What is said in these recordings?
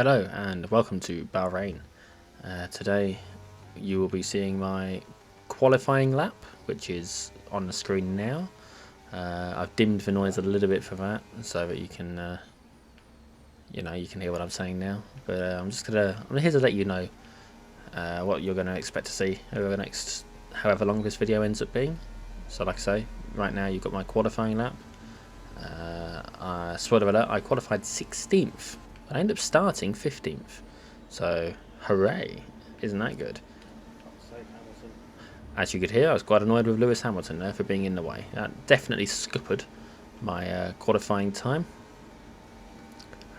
Hello and welcome to Bahrain. Today you will be seeing my qualifying lap, which is on the screen now. I've dimmed the noise a little bit for that, so that you can, you can hear what I'm saying now. But I'm here to let you know what you're going to expect to see over the next, however long this video ends up being. So, like I say, right now you've got my qualifying lap. Spoiler alert, I qualified 16th. I ended up starting 15th, so hooray, isn't that good? As you could hear, I was quite annoyed with Lewis Hamilton there for being in the way. That definitely scuppered my qualifying time,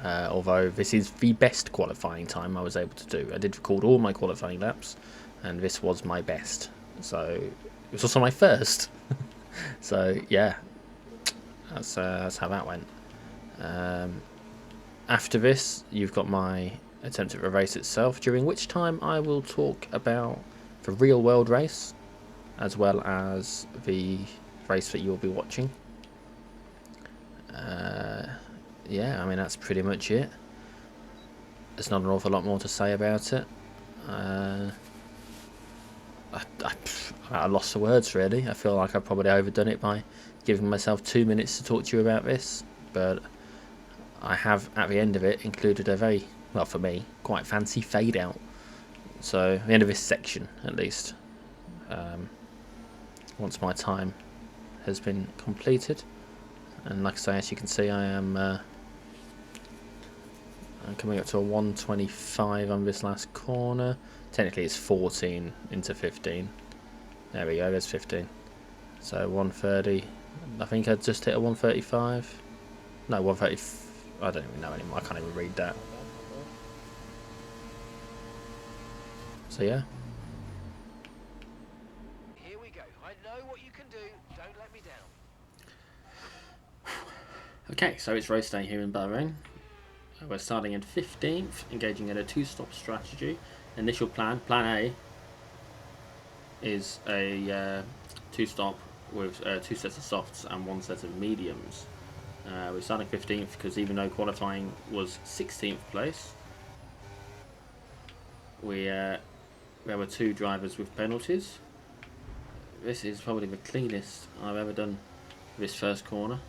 although this is the best qualifying time I was able to do. I did record all my qualifying laps, and this was my best, so it was also my first. So yeah, that's how that went. After this, you've got my attempt at the race itself, during which time I will talk about the real world race, as well as the race that you'll be watching. Yeah, I mean, that's pretty much it. There's not an awful lot more to say about it. I lost the words, really. I feel like I've probably overdone it by giving myself 2 minutes to talk to you about this, but I have, at the end of it, included a very, well for me, quite fancy fade out. So, the end of this section, at least, once my time has been completed. And like I say, as you can see, I'm coming up to a 125 on this last corner. Technically it's 14 into 15. There we go, there's 15. So 130, I think I just hit a 135. No, 130. I don't even know anymore. I can't even read that. So yeah. Here we go. I know what you can do. Don't let me down. Okay, so it's race day here in Bahrain. We're starting in 15th, engaging in a two-stop strategy. Initial plan A, is a two-stop with 2 sets of softs and 1 set of mediums. We're starting 15th because even though qualifying was 16th place, there were 2 drivers with penalties. This is probably the cleanest I've ever done this first corner.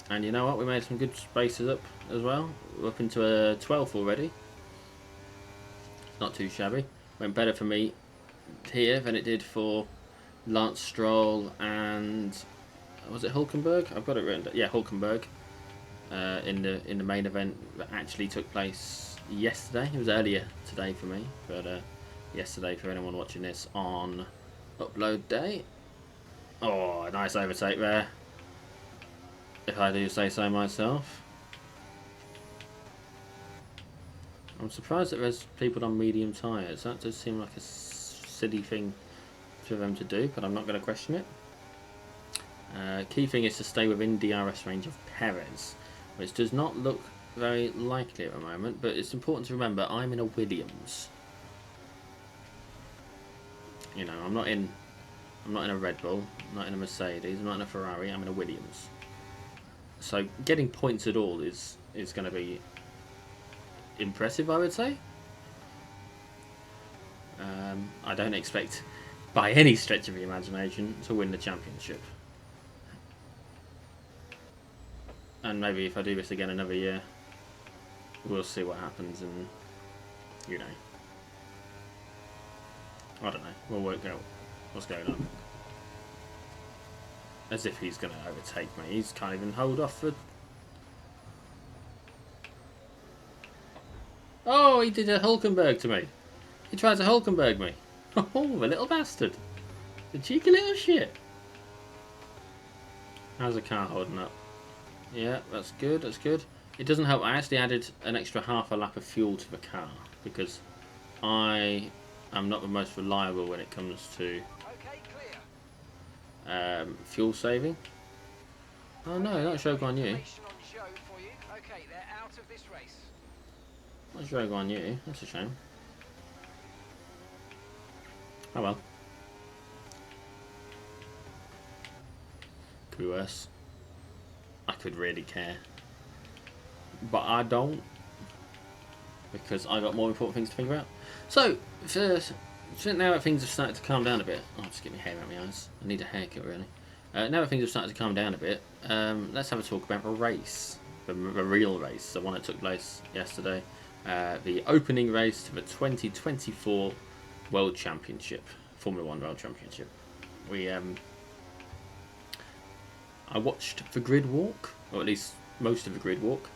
And you know what, we made some good spaces up as well. We're up into a 12th already. Not too shabby. Went better for me here than it did for Lance Stroll and was it Hulkenberg? I've got it written. Yeah, Hulkenberg. In the main event that actually took place yesterday. It was earlier today for me, but yesterday for anyone watching this on upload day. Oh, a nice overtake there, if I do say so myself. I'm surprised that there's people on medium tyres. That does seem like a silly thing for them to do, but I'm not going to question it. Key thing is to stay within DRS range of Perez, which does not look very likely at the moment, but it's important to remember I'm in a Williams. You know, I'm not in a Red Bull, I'm not in a Mercedes, I'm not in a Ferrari, I'm in a Williams. So getting points at all is going to be impressive, I would say. I don't expect by any stretch of the imagination to win the championship. And maybe if I do this again another year, we'll see what happens, and you know, I don't know, we'll work out what's going on. As if he's going to overtake me. He can't even hold off for... Oh, he did a Hulkenberg to me. He tried to Hulkenberg me. Oh, the little bastard. The cheeky little shit. How's the car holding up? Yeah, that's good, that's good. It doesn't help, I actually added an extra half a lap of fuel to the car, because I am not the most reliable when it comes to fuel saving. Oh no, not Zhou Guan Yu. Not Zhou Guan Yu, that's a shame. Oh well. Could be worse. I could really care, but I don't. because I got more important things to think about. So, now that things have started to calm down a bit, I'll just get my hair out my eyes. I need a haircut, really. Now that things have started to calm down a bit, let's have a talk about the race, the real race, the one that took place yesterday, the opening race to the 2024 World Championship, Formula One World Championship. I watched the grid walk, or at least most of the grid walk,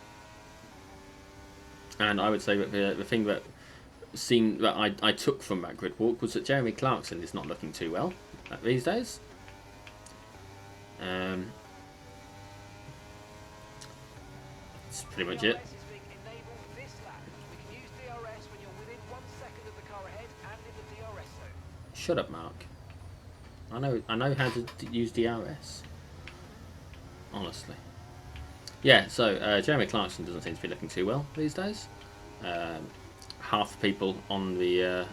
and I would say that the thing that I took from that grid walk was that Jeremy Clarkson is not looking too well these days. That's pretty much it. Shut up, Mark. I know how to use DRS. Honestly. Yeah, so Jeremy Clarkson doesn't seem to be looking too well these days. Half the people on the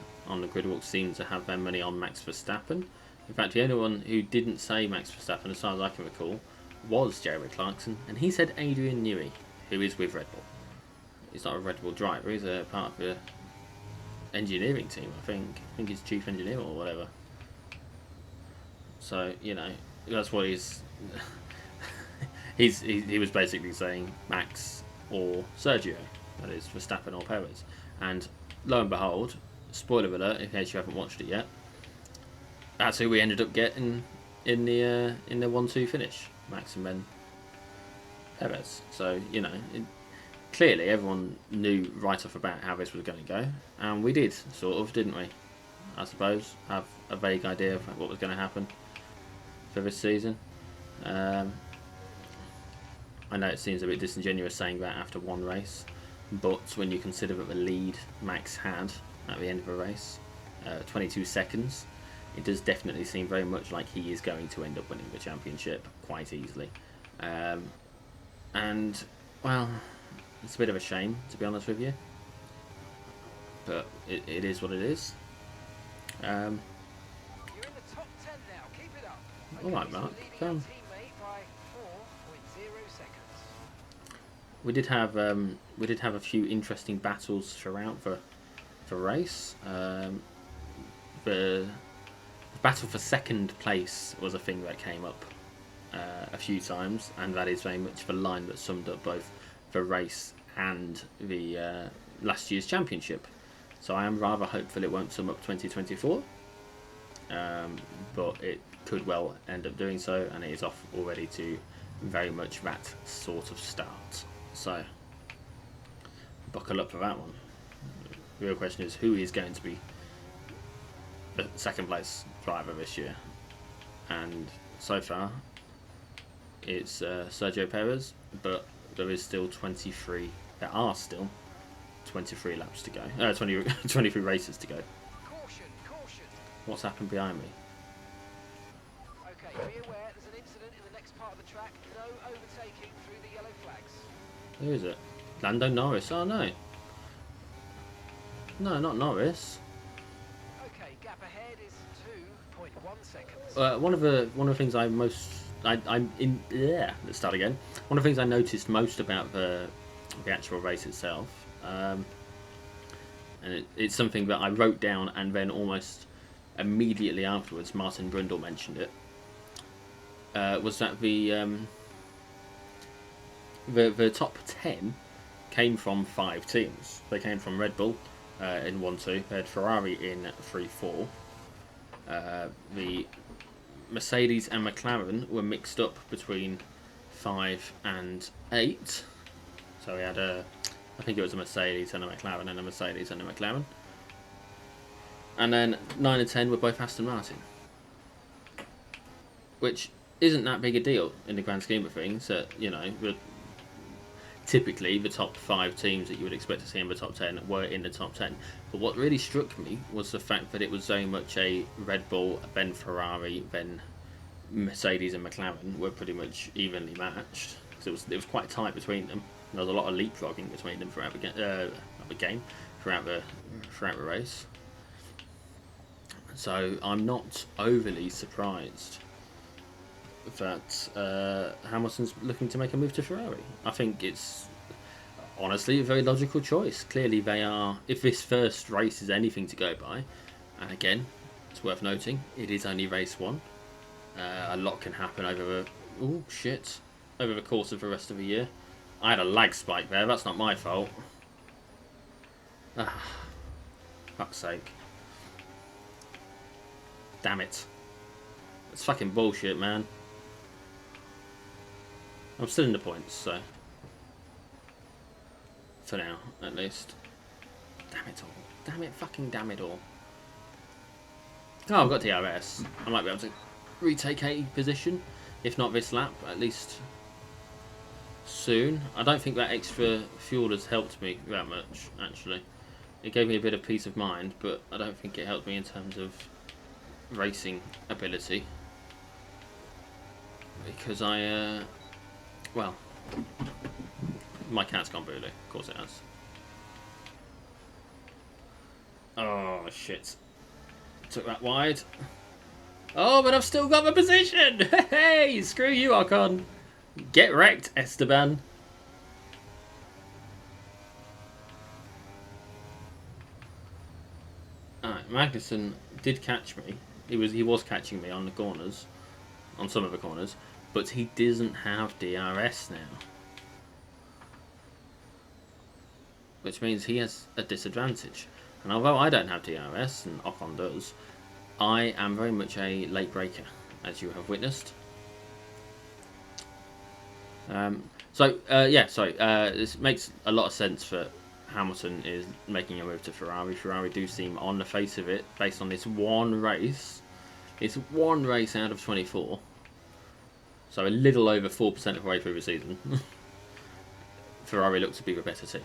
grid walk seem to have their money on Max Verstappen. In fact, the only one who didn't say Max Verstappen, as far as I can recall, was Jeremy Clarkson, and he said Adrian Newey, who is with Red Bull. He's not a Red Bull driver, he's a part of the engineering team, I think. I think he's chief engineer or whatever. So, you know, that's what he's... he was basically saying Max or Sergio, that is, Verstappen or Perez. And lo and behold, spoiler alert, in case you haven't watched it yet, that's who we ended up getting in the 1-2 finish, Max and then Perez. So, you know, clearly everyone knew right off the bat how this was going to go, and we did, sort of, didn't we? I suppose, have a vague idea of what was going to happen for this season. I know it seems a bit disingenuous saying that after one race, but when you consider that the lead Max had at the end of the race, 22 seconds, it does definitely seem very much like he is going to end up winning the championship quite easily. And, well, it's a bit of a shame, to be honest with you, but it is what it is. You're in the top 10 now. Keep it up. Okay, Alright, Mark, come. teammate by 4.0 seconds. We did have a few interesting battles throughout the race. The battle for second place was a thing that came up a few times, and that is very much the line that summed up both the race and the last year's championship. So I am rather hopeful it won't sum up 2024, but it could well end up doing so, and it is off already to very much that sort of start. So buckle up for that one. The real question is, who is going to be the second place driver this year? And so far it's Sergio Perez, but there are still 23 laps to go, 23 races to go. Caution, caution. What's happened behind me? Okay, be aware there's an incident in the next part of the track. No overtaking through the yellow flags. Who is it? Lando Norris. Oh no. No, not Norris. Okay, gap ahead is 2.1 seconds. One of the things let's start again. One of the things I noticed most about the actual race itself, and it's something that I wrote down, and then almost immediately afterwards Martin Brundle mentioned it, was that the top 10 came from 5 teams. They came from Red Bull in 1-2, they had Ferrari in 3-4, the Mercedes and McLaren were mixed up between 5 and 8. So we had I think it was a Mercedes and a McLaren, and a Mercedes and a McLaren. And then 9 and 10 were both Aston Martin, which isn't that big a deal in the grand scheme of things. That, you know, typically the top 5 teams that you would expect to see in the top 10 were in the top 10. But what really struck me was the fact that it was very much a Red Bull, then Ferrari, then Mercedes and McLaren were pretty much evenly matched. So it was quite tight between them. There was a lot of leapfrogging between them throughout the race. So I'm not overly surprised that Hamilton's looking to make a move to Ferrari. I think it's honestly a very logical choice. Clearly they are, if this first race is anything to go by, and again, it's worth noting, it is only race 1. A lot can happen over over the course of the rest of the year. I had a lag spike there, that's not my fault. Ah, fuck's sake. Damn it. It's fucking bullshit, man. I'm still in the points, so. For now, at least. Damn it all. Damn it, fucking damn it all. Oh, I've got DRS. I might be able to retake a position. If not this lap, at least soon. I don't think that extra fuel has helped me that much, actually. It gave me a bit of peace of mind, but I don't think it helped me in terms of racing ability. Because well, my cat's gone booley. Of course it has. Oh, shit. Took that wide. Oh, but I've still got the position! Hey, screw you, Ocon. Get wrecked, Esteban. Alright, Magnussen did catch me. He was catching me on the corners. On some of the corners. But he doesn't have DRS now. Which means he has a disadvantage. And although I don't have DRS, and Ocon does, I am very much a late breaker, as you have witnessed. This makes a lot of sense for Hamilton is making a move to Ferrari. Ferrari do seem, on the face of it, based on this one race, it's one race out of 24. So a little over 4% of the way through the season. Ferrari looks to be the better team.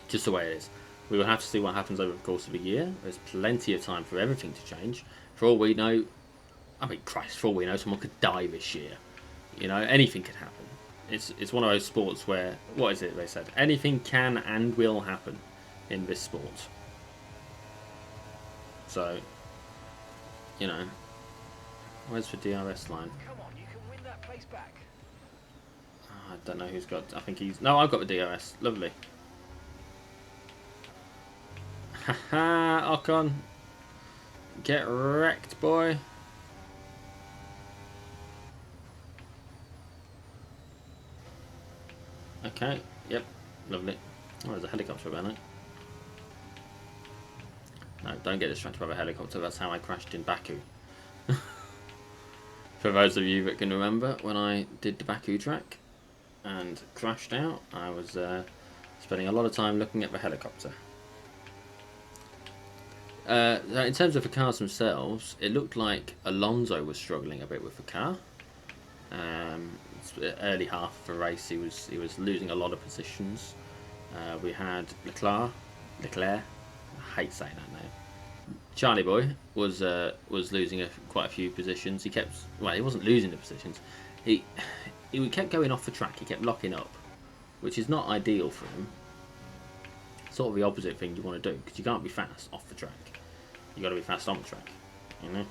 Just the way it is. We will have to see what happens over the course of a year. There's plenty of time for everything to change. For all we know, I mean, Christ, for all we know, someone could die this year. You know, anything could happen. It's one of those sports where, what is it they said? Anything can and will happen in this sport. So, you know, where's the DRS line? Come on, you can win that place back. I don't know who's got, I think he's, no, I've got the DRS. Lovely. Haha, Ocon. Get wrecked, boy. Okay, yep, lovely. Oh, there's a helicopter about it. No, don't get distracted by the helicopter, that's how I crashed in Baku. For those of you that can remember, when I did the Baku track and crashed out, I was spending a lot of time looking at the helicopter. In terms of the cars themselves, it looked like Alonso was struggling a bit with the car. Early half of the race, he was losing a lot of positions. We had Leclerc. I hate saying that name. Charlie Boy was losing quite a few positions. He wasn't losing the positions. He kept going off the track. He kept locking up, which is not ideal for him. Sort of the opposite thing you want to do, because you can't be fast off the track. You got to be fast on the track, you know.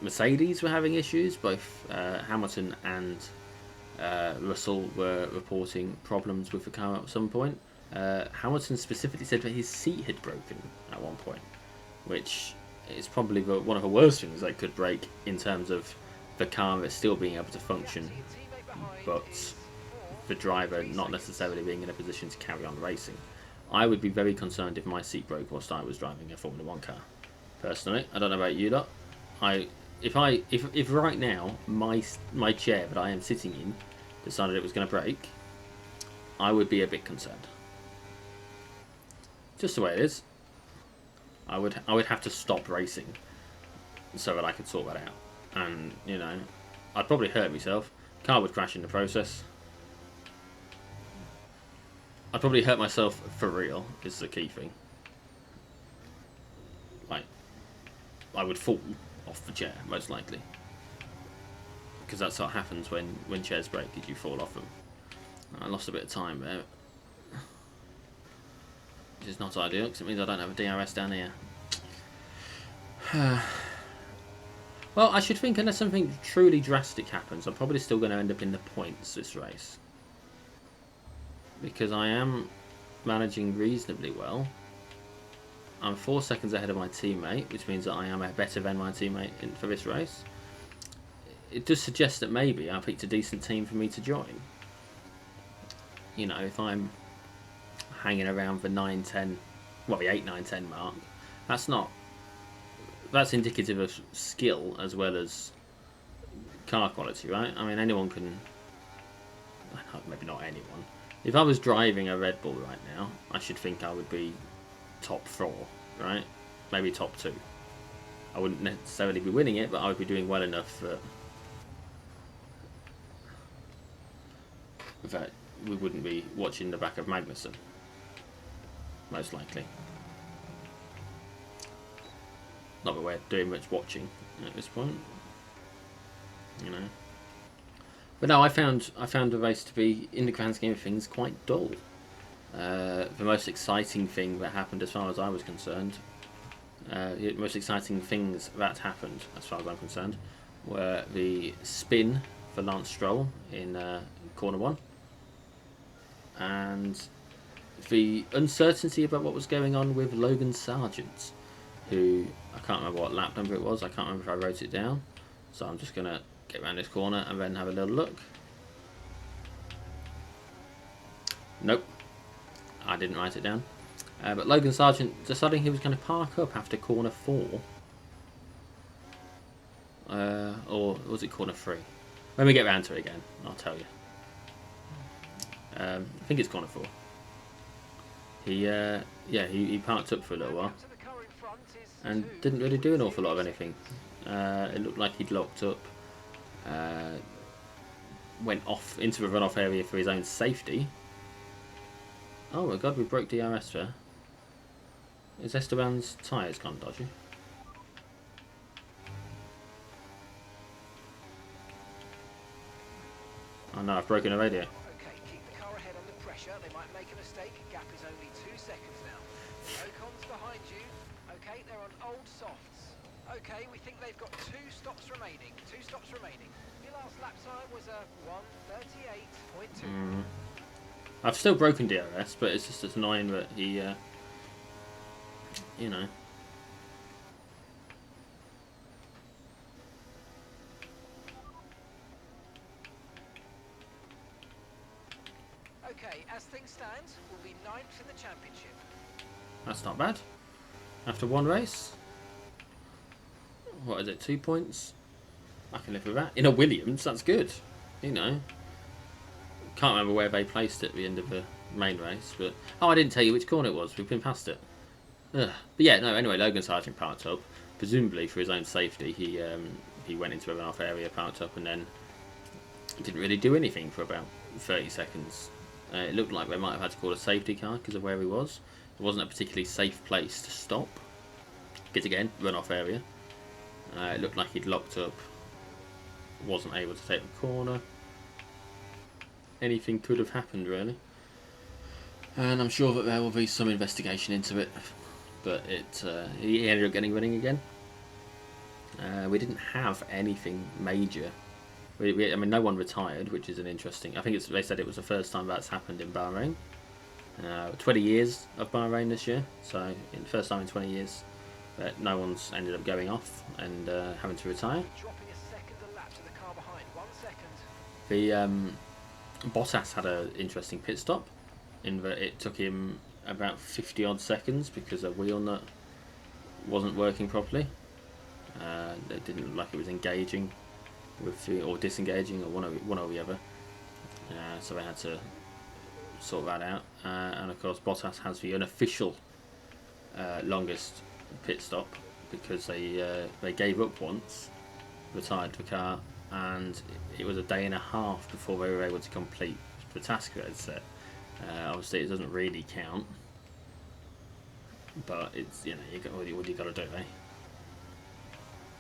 Mercedes were having issues. Both Hamilton and Russell were reporting problems with the car at some point. Hamilton specifically said that his seat had broken at one point, which is probably one of the worst things that could break in terms of the car still being able to function, but the driver not necessarily being in a position to carry on racing. I would be very concerned if my seat broke whilst I was driving a Formula 1 car. Personally, I don't know about you lot. If right now my chair that I am sitting in decided it was going to break, I would be a bit concerned. Just the way it is. I would have to stop racing so that I could sort that out. And you know, I'd probably hurt myself. Car would crash in the process. I'd probably hurt myself for real, is the key thing. Like, I would fall off the chair, most likely. Because that's what happens when chairs break, is you fall off them. I lost a bit of time there. Which is not ideal, because it means I don't have a DRS down here. Well, I should think, unless something truly drastic happens, I'm probably still going to end up in the points this race. because I am managing reasonably well. I'm 4 seconds ahead of my teammate, which means that I am better than my teammate for this race. It does suggest that maybe I picked a decent team for me to join. You know, if I'm hanging around the 9, 10, well, the 8, 9, 10 mark, that's indicative of skill as well as car quality, right? I mean, anyone can, maybe not anyone. If I was driving a Red Bull right now, I should think I would be top 4, right? Maybe top 2. I wouldn't necessarily be winning it, but I would be doing well enough that we wouldn't be watching the back of Magnussen, most likely. Not that we're doing much watching at this point, you know. But no, I found the race to be, in the grand scheme of things, quite dull. The most exciting thing that happened, as far as I was concerned, the most exciting things that happened, as far as I'm concerned, were the spin for Lance Stroll in corner 1, and the uncertainty about what was going on with Logan Sargent, who, I can't remember what lap number it was, I can't remember if I wrote it down, so I'm just going to get around this corner and then have a little look. Nope, I didn't write it down. But Logan Sargent deciding he was going to park up after corner 4. Or was it corner 3? When we get round to it again, I'll tell you. I think it's corner 4. He parked up for a little while and didn't really do an awful lot of anything. It looked like he'd locked up, went off into the runoff area for his own safety. Oh my god, we broke DRS there. Is Esteban's tyres gone dodgy? Oh no, I've broken a radio. Okay, keep the car ahead under pressure. They might make a mistake. Gap is only 2 seconds now. Ocon's behind you. Okay, they're on old softs. Okay, we think they've got 2 stops remaining. 2 stops remaining. Your last lap time was a 1:38.2. I've still broken DRS, but it's just annoying that he, you know. Okay, as things stand, we'll be 9th in the championship. That's not bad. After one race. What is it, 2 points? I can live with that. In a Williams, that's good. You know. Can't remember where they placed it at the end of the main race, but oh, I didn't tell you which corner it was. We've been past it. Ugh. But yeah, no. Anyway, Logan Sargent parked up, presumably for his own safety. He went into a runoff area, parked up, and then didn't really do anything for about 30 seconds. It looked like they might have had to call a safety car because of where he was. It wasn't a particularly safe place to stop. Because again, runoff area. It looked like he'd locked up, wasn't able to take the corner. Anything could have happened, really. And I'm sure that there will be some investigation into it. But he ended up getting running again. We didn't have anything major. I mean, no one retired, which is an interesting. I think they said it was the first time that's happened in Bahrain. 20 years of Bahrain this year, so first time in 20 years that no one's ended up going off and having to retire. Dropping a second a lap to the car behind. 1 second. The Bottas had an interesting pit stop in that it took him about 50 odd seconds because a wheel nut wasn't working properly. It didn't look like it was engaging with or disengaging or one or the other. So they had to sort that out. And of course, Bottas has the unofficial longest pit stop because they gave up once, retired the car, and it was a day and a half before they were able to complete the task that had set. Obviously, it doesn't really count, but it's, you know, what you got to do, eh?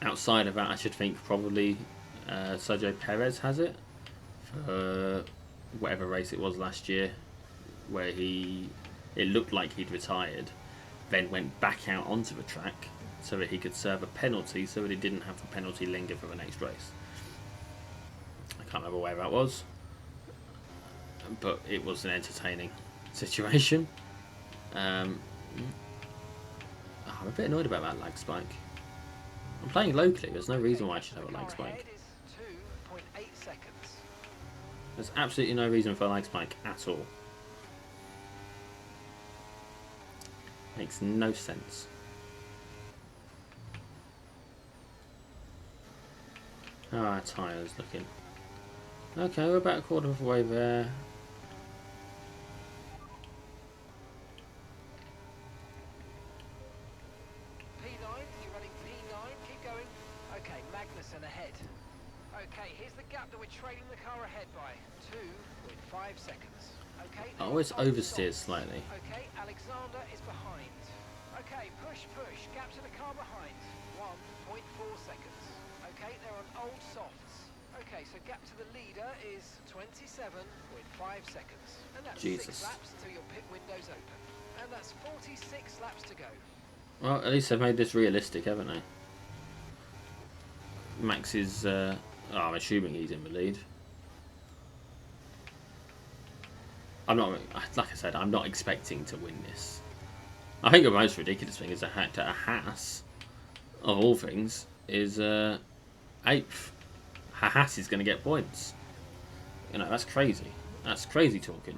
Outside of that, I should think probably Sergio Perez has it for whatever race it was last year, where it looked like he'd retired, then went back out onto the track so that he could serve a penalty, so that he didn't have the penalty linger for the next race. I can't remember where that was. but it was an entertaining situation. I'm a bit annoyed about that lag spike. I'm playing locally, there's no reason why I should have a lag spike. 2.8 seconds. There's absolutely no reason for a lag spike at all. Makes no sense. How are our tyres looking? Okay, we're about a quarter of the way there. P9, you're running P9, keep going. Okay, Magnussen ahead. Okay, here's the gap that we're trailing the car ahead by. 2.5 seconds. Okay. Oh, it's oversteered slightly. Okay, Alexander is behind. Okay, push. Gap to the car behind. 1.4 seconds. Okay, they're on old softs. Okay, so gap to the leader is 27.5 seconds. And that's Jesus. 6 laps until your pit window's open. And that's 46 laps to go. Well, at least they've made this realistic, haven't they? Max is, I'm assuming he's in the lead. I'm not, like I said, I'm not expecting to win this. I think the most ridiculous thing is the fact that a Haas, of all things, is 8th. Haas is going to get points. You know, that's crazy. That's crazy talking.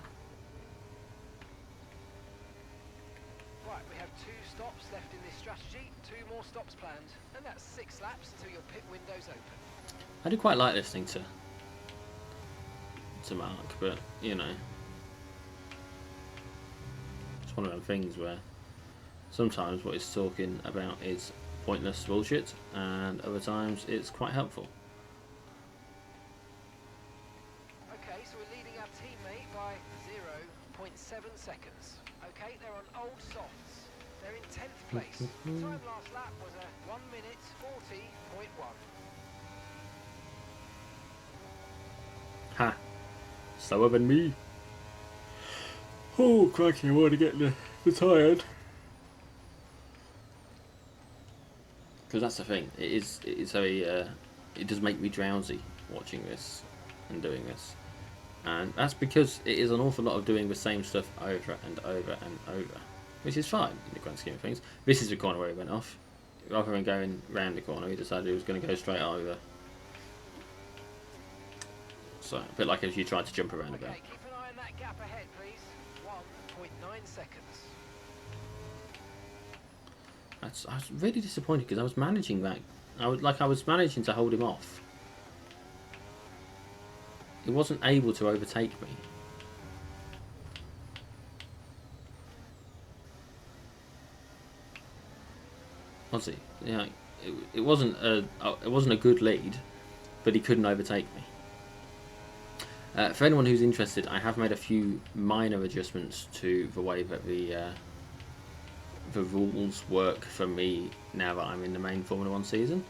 Right, we have 2 stops left in this strategy, 2 more stops planned, and that's 6 laps until your pit window's open. I do quite like listening to Mark, but you know, it's one of them things where sometimes what he's talking about is pointless bullshit, and other times it's quite helpful. Okay, so we're leading our teammate by 0.7 seconds. Okay, they're on old softs. They're in 10th place. The time last lap was a 1 minute 40.1. Ha! Slower than me. Oh, crikey, I want to get the tired. Because that's the thing. It's very. It does make me drowsy watching this and doing this, and that's because it is an awful lot of doing the same stuff over and over and over, which is fine in the grand scheme of things. This is the corner where he went off. Rather than going round the corner, he decided he was going to go straight over. So, a bit like if you tried to jump around a bit. Okay, keep an eye on that gap ahead, please. 1.9 seconds. I was really disappointed because I was managing that. I was managing to hold him off. He wasn't able to overtake me. Was he? Yeah, it wasn't a good lead, but he couldn't overtake me. For anyone who's interested, I have made a few minor adjustments to the way that the rules work for me now that I'm in the main Formula 1 season.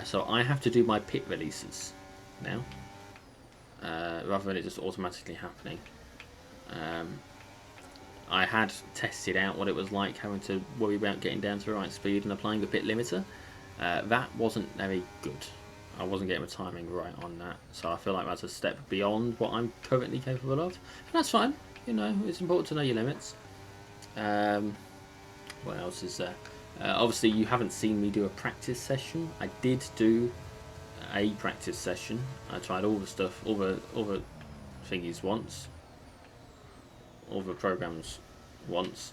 So I have to do my pit releases now, rather than it just automatically happening. I had tested out what it was like having to worry about getting down to the right speed and applying the pit limiter. That wasn't very good. I wasn't getting the timing right on that, so I feel like that's a step beyond what I'm currently capable of. And that's fine, you know, it's important to know your limits. What else is there? Obviously, you haven't seen me do a practice session. I did do a practice session. I tried all the stuff, all the thingies once, all the programs once,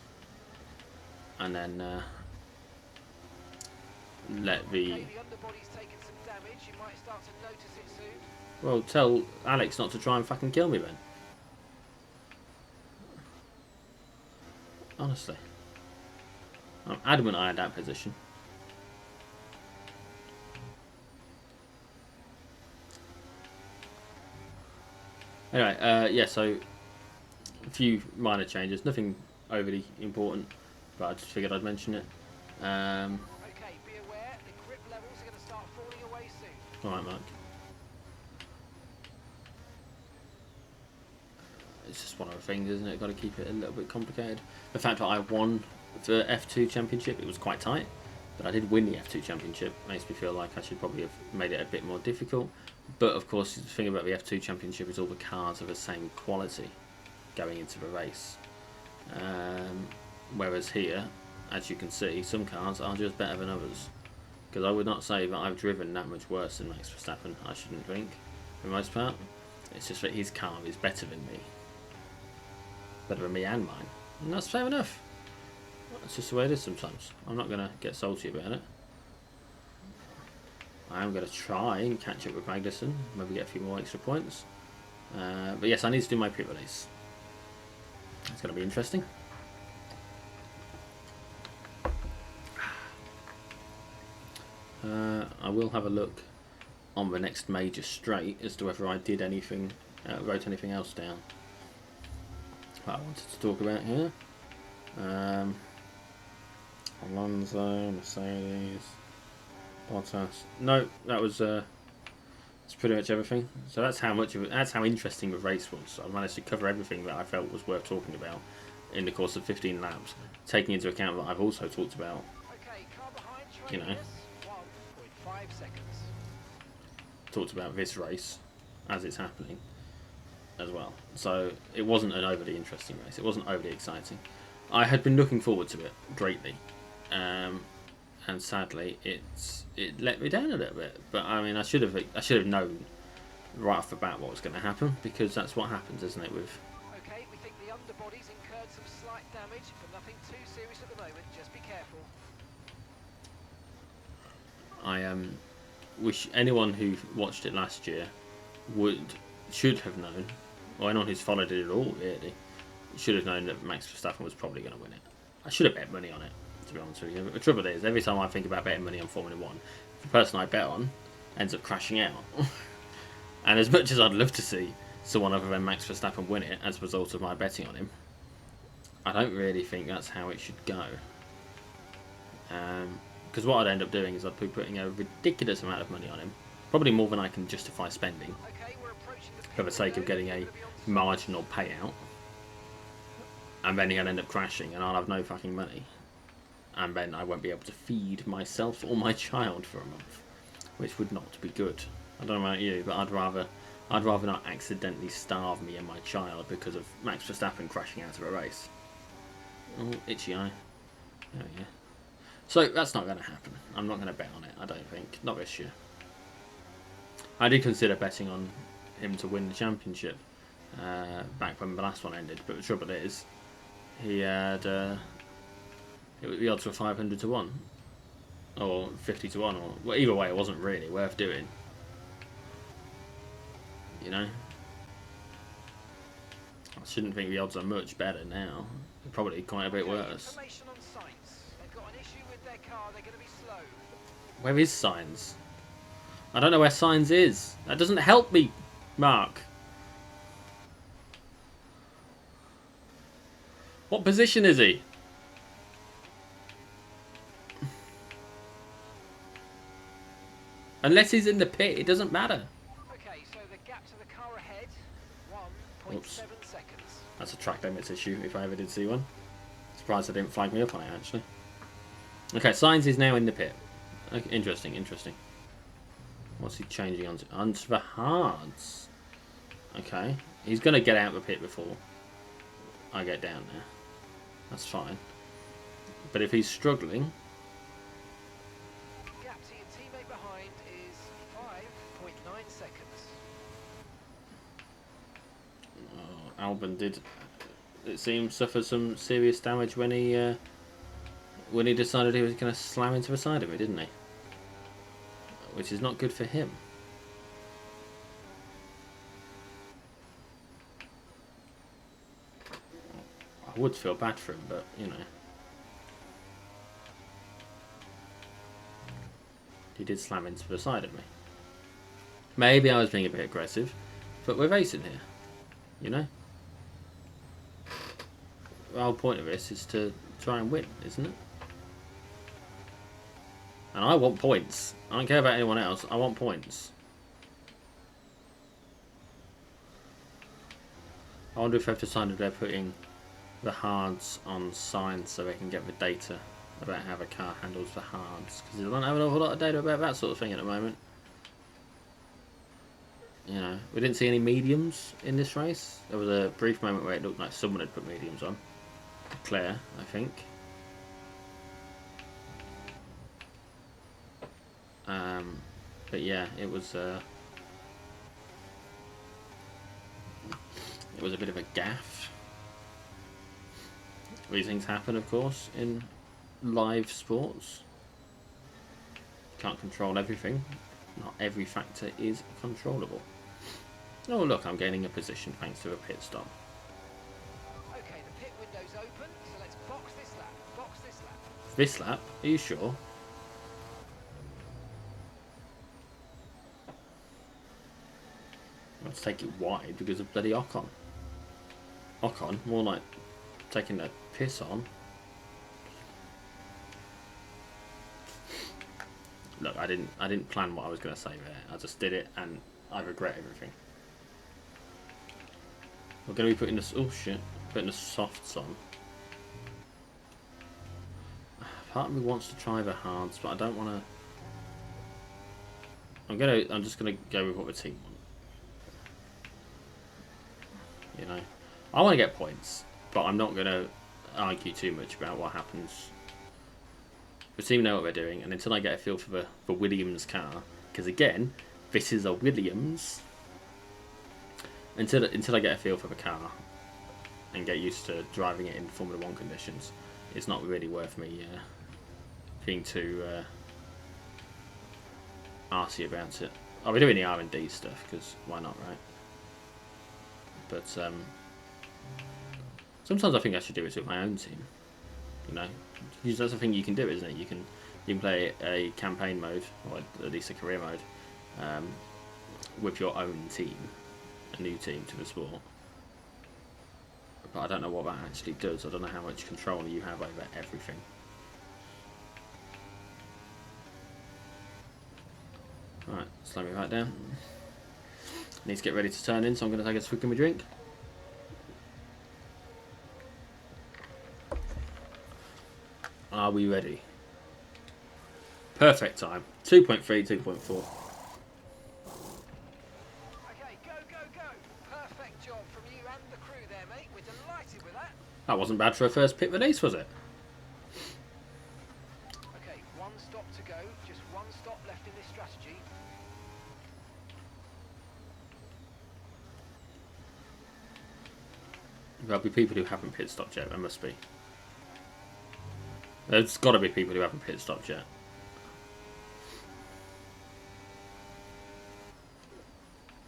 and then let the. Okay, the underbody's taken some damage. You might start to notice it soon. Well, tell Alex not to try and fucking kill me then. Honestly. I'm adamant I had that position. Anyway, yeah, so a few minor changes, nothing overly important, but I just figured I'd mention it. Okay, be aware, the grip levels are going to start falling away soon. Alright, Mark. It's just one of the things, isn't it? Got to keep it a little bit complicated. The fact that I won the F2 championship, it was quite tight, but I did win the F2 championship. Makes me feel like I should probably have made it a bit more difficult. But of course, the thing about the F2 championship is all the cars are the same quality. going into the race. Whereas here, as you can see, some cars are just better than others. Because I would not say that I've driven that much worse than Max Verstappen, I shouldn't think, for the most part. It's just that his car is better than me. Better than me and mine. And that's fair enough. That's just the way it is sometimes. I'm not going to get salty about it. I am going to try and catch up with Magnussen, maybe get a few more extra points. But yes, I need to do my pit release. It's going to be interesting. I will have a look on the next major straight as to whether I did anything, wrote anything else down that I wanted to talk about here. Alonso, Mercedes, Bottas. No, that was that's pretty much everything. So that's how much of it, that's how interesting the race was. I managed to cover everything that I felt was worth talking about in the course of 15 laps, taking into account that I've also talked about, Okay, car behind, you know, 1.5 seconds. talked about this race as it's happening as well. So it wasn't an overly interesting race. It wasn't overly exciting. I had been looking forward to it greatly, and sadly it let me down a little bit. But I mean, I should have known right off the bat what was going to happen, because that's what happens, isn't it? With Okay, we think the underbody's incurred some slight damage, but nothing too serious at the moment. Just be careful. I wish anyone who watched it last year should have known, or anyone who's followed it at all really, should have known that Max Verstappen was probably going to win it. I should have bet money on it, to be honest with you. But the trouble is, every time I think about betting money on Formula 1, the person I bet on ends up crashing out. And as much as I'd love to see someone other than Max Verstappen win it as a result of my betting on him, I don't really think that's how it should go. Because what I'd end up doing is I'd be putting a ridiculous amount of money on him, probably more than I can justify spending, Okay, we're approaching the for the sake of getting a marginal payout, and then he'll end up crashing and I'll have no fucking money, and then I won't be able to feed myself or my child for a month, which would not be good. I don't know about you, but I'd rather not accidentally starve me and my child because of Max Verstappen crashing out of a race. Oh, itchy eye. There we go. So that's not going to happen. I'm not going to bet on it, I don't think. Not this year. I did consider betting on him to win the championship back when the last one ended, but the trouble is, he had the odds were 500 to 1 or 50 to 1, or well, either way, it wasn't really worth doing. You know, I shouldn't think the odds are much better now. They're probably quite a bit worse. Information on Sainz. They've got an issue with their car. They're going to be slow. Where is Sainz? I don't know where Sainz is. That doesn't help me, Mark. What position is he? Unless he's in the pit, it doesn't matter. Okay, so the gap to the car ahead, 1.7 Oops. seconds. That's a track limits issue, if I ever did see one. Surprised they didn't flag me up on it, actually. Okay, Sainz is now in the pit. Okay, interesting, interesting. What's he changing onto? Onto the hards. Okay, he's going to get out of the pit before I get down there. That's fine. But if he's struggling... Gap to your teammate behind is 5.9 seconds. Oh, Albon did, it seems, suffer some serious damage when he decided he was going to slam into the side of it, didn't he? Which is not good for him. I would feel bad for him, but, you know. He did slam into the side of me. Maybe I was being a bit aggressive, but we're racing here, you know? The whole point of this is to try and win, isn't it? And I want points. I don't care about anyone else. I want points. I wonder if they've decided they're putting the hards on signs so they can get the data about how the car handles the hards. Because they don't have an awful lot of data about that sort of thing at the moment. You know, we didn't see any mediums in this race. There was a brief moment where it looked like someone had put mediums on. Claire, I think. But yeah, it was a bit of a gaffe. These things happen, of course, in live sports. Can't control everything. Not every factor is controllable. Oh look, I'm gaining a position thanks to a pit stop. Okay, the pit window's open, so let's box this lap. Box this lap. This lap? Are you sure? Let's take it wide because of bloody Ocon. Ocon, more like taking the piss on. Look, I didn't plan what I was going to say there. I just did it, and I regret everything. We're going to be putting this. Oh shit! Putting the softs on. Part of me wants to try the hards, but I don't want to. I'm just gonna go with what the team want. You know, I want to get points, but I'm not gonna argue too much about what happens. The team know what they're doing, and until I get a feel for the Williams car, because again, this is a Williams. Until I get a feel for the car and get used to driving it in Formula 1 conditions, it's not really worth me being too arsey about it. I'll be doing the R&D stuff because why not, right? But sometimes I think I should do it with my own team. You know, because that's the thing you can do, isn't it? You can play a campaign mode, or at least a career mode, with your own team, a new team to the sport. But I don't know what that actually does. I don't know how much control you have over everything. Right, slow me right down. Need to get ready to turn in, so I'm going to take a swig of my drink. Are we ready? Perfect time. 2.3, 2.4. Okay, go, go, go. Perfect job from you and the crew there, mate. We're delighted with that. That wasn't bad for a first pit release, was it? Okay, one stop to go. Just one stop left in this strategy. There'll be people who haven't pit stopped yet. There must be. There's got to be people who haven't pit stopped yet.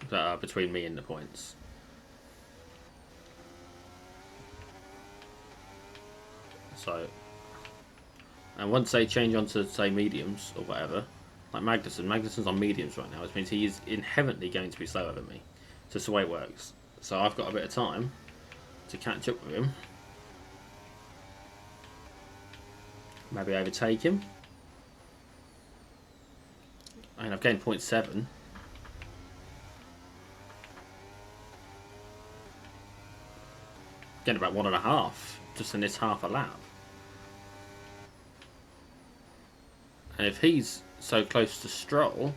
That are between me and the points. So, and once they change onto, say, mediums or whatever, like Magnussen's on mediums right now, which means he is inherently going to be slower than me. It's just the way it works. So I've got a bit of time to catch up with him. Maybe overtake him. I mean, I've gained 0.7. Gained about 1.5 just in this half a lap. And if he's so close to Stroll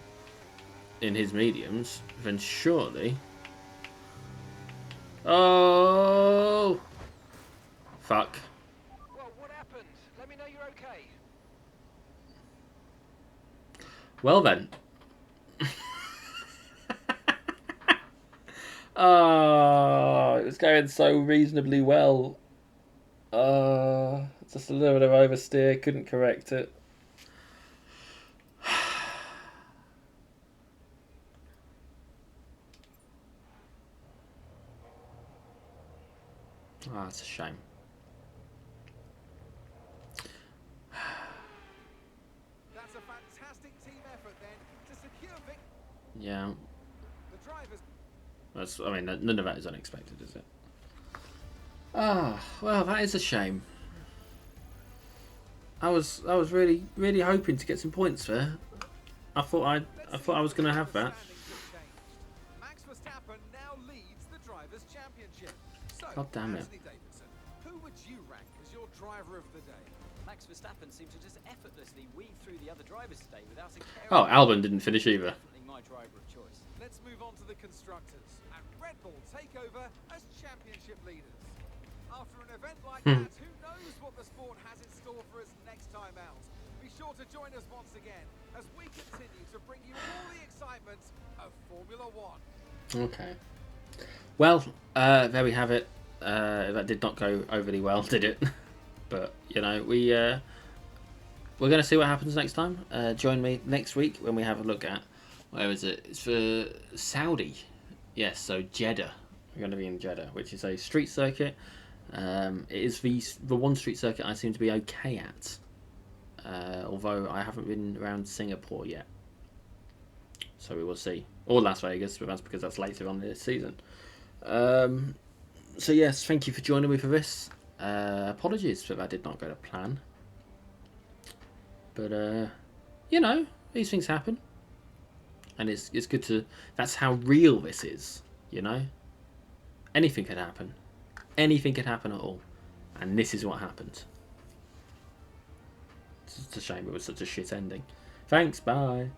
in his mediums, then surely... Oh! Fuck. Well, what happened? Let me know you're okay. Well then. Oh, it was going so reasonably well. Just a little bit of oversteer, couldn't correct it. Ah, it's a shame. That's a fantastic team effort then to secure victory. Yeah. The drivers. That's, I mean, none of that is unexpected, is it? Ah, well, that is a shame. I was really hoping to get some points there. I thought I was going to have that. Max Verstappen now leads the drivers' championship. So, God damn it. Anthony Davidson, who would you rank as your driver of the day? Max Verstappen seemed to just effortlessly weave through the other drivers today without a care. Oh, Albon didn't finish either. Definitely my driver of choice. Let's move on to the constructors. And Red Bull take over as championship leaders. After an event like that, who knows what the sport has in store for us next time out? Be sure to join us once again as we continue to bring you all the excitement of Formula One. Okay. Well, there we have it. That did not go overly well, did it? But, you know, we're going to see what happens next time. Join me next week when we have a look at, where is it? It's for Saudi. Yes, so Jeddah. We're going to be in Jeddah, which is a street circuit. It is the one street circuit I seem to be okay at. Although I haven't been around Singapore yet. So we will see. Or Las Vegas, but that's because that's later on this season. So yes, thank you for joining me for this. Apologies if that did not go to plan. But, you know, these things happen. And it's good to... That's how real this is, you know? Anything could happen. Anything could happen at all. And this is what happened. It's a shame it was such a shit ending. Thanks, bye.